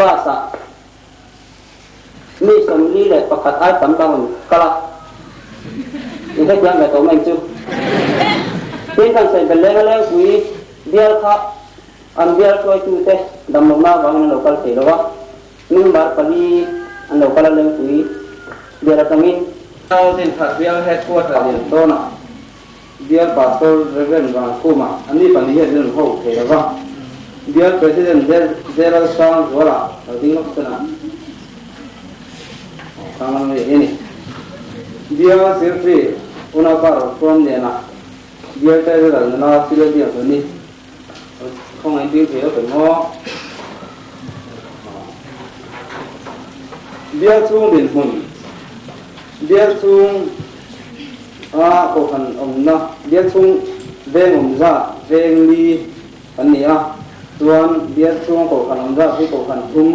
บ้าสะมีสมนี้แหละประคัดไอ้สำคัญกละยังให้ยังแบบตัวแม่งจูเป็นการใส่เป็นเรื่องอะไรคุยเดียร์ครับอันเดียร์ช่วยจูเตะดำลงมาบางอันเราก็เสียแล้ววะนึ่งบาทพอดีอันเราก็เรื่องคุยเดียร์ตรงนี้เราเป็นขัดเดียร์เฮดควอเตอร์เดียร์โดน่ะเดียร์ปาสโตร์เรเวนบางคู่มาอันนี้ปัญหาเรื่องเขาเสียแล้ววะเดียร์ประธานเดรัสซังวละเราดิ้งลักษณะทางนั้นนี่เดียร์เสียฟรีอุณหภูมิพร้อมเนี่ยนะเดียร์แต่ละนั่นน่ะสิเดียร์ตัวนี้ของไอ้ดิ้งเสียเป็นง้อเดียร์สูงดินหุ่นเดียร์สูงโอคันนะเดียร์สูงเวงจ้าเวงลีอันนี้ส่วนเดียร์สูงโอคันจ้าที่โอคันทุ่ม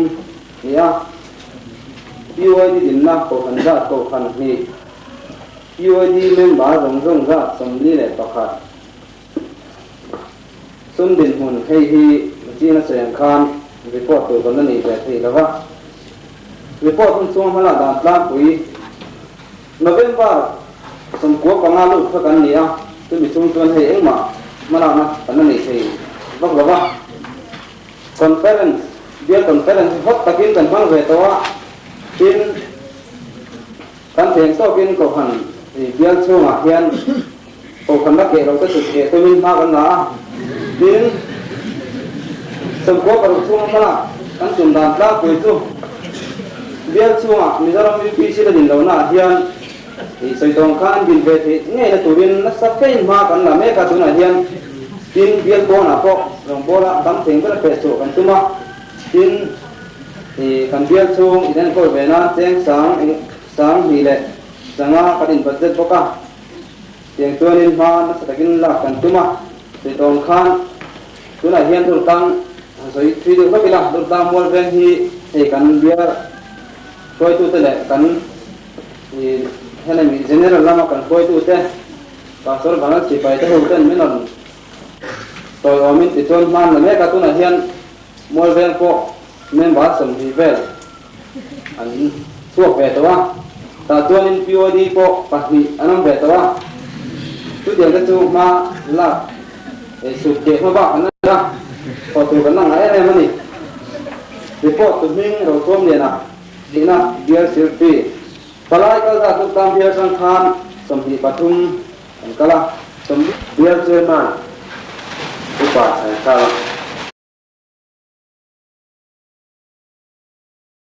นี่พี่ว่าดีดินนะโอคันจ้าโอคันนี่พี่ว่าดีเล่นบาสงจ้าสมดีเลยประคัดสมดินหุ่นให้จีนเสียงคานรีพอร์ตตัวคนนั้นนี่แต่ที่แล้วว่ารีพอร์ตคุณส่งมาละด่านปลาปุ๋ยมาเป็นว่าสมควรกับงานลูกเท่ากันนี่จะมีชุมชนให้เองมาละนะคนนั้นนี่ที่บอกว่าคอนเฟอเรนซ์เดียวคอนเฟอเรนซ์ฮอตตะกินกันฟังเวตัวกินการเถียงโต้กินกับหันเดียวช่วงเฮียนโอ้คนนักเกะเราก็สุดเกะตัวนี้มากันนะกินสมควรกับช่วงมาละกันจุ่มด่านปลาปุ๋ยตู้เดียวช่วงมิจฉามีพิชิตดินเราหน้าเฮียนใส่ตรงข้างบินเวทีไงนะตัวบินนักสักเท่มากันละแม่กับตัวหน้าเฮียนกินเบียร์โบนะพวกลงโบละตั้งเสียงก็เลยเปิดโซ่กันตัวมากินกันเบียร์ช่วงอีนั่นก็เวน่าเสียงสางนี่แหละสังอากันดินปัจจุบันเสียงตัวนี้มานักสักกินละกันตัวมาใส่ตรงข้างตัวหน้าเฮียนตัวตั้งใส่ที่ดูเขาไปละตัวตั้งมวลเป็นที่กันเบียร์ช่วยตัวเตะกันให้ในมีเจเนอเรลล่ามากันช่วยตัวเตะภาษาบาลีสิไปแต่หัวเต้นไม่นอนตัวอมินติดจนมันแม่กับตัวนั้นเฮียนมวยเวงโปเมนบาสมดีเวลอันสวกเวตัวแต่ตัวนี้พิวดีโปปัจจุบันนั้นเวตัวทุกอย่างก็จูมาลักสุดเด็กมาบ้านนั่นนะพอตัวกันนั่งอะไรมันนี่รีพอร์ตตัวมิ่งเราท่วมเนี่ยนะดีนะเบียร์สิบปีปลายก็จะตุกตามเบียร์สังขารสมหิปทุมอันก็ละสมเบียร์เจอมาอุปาสายกาล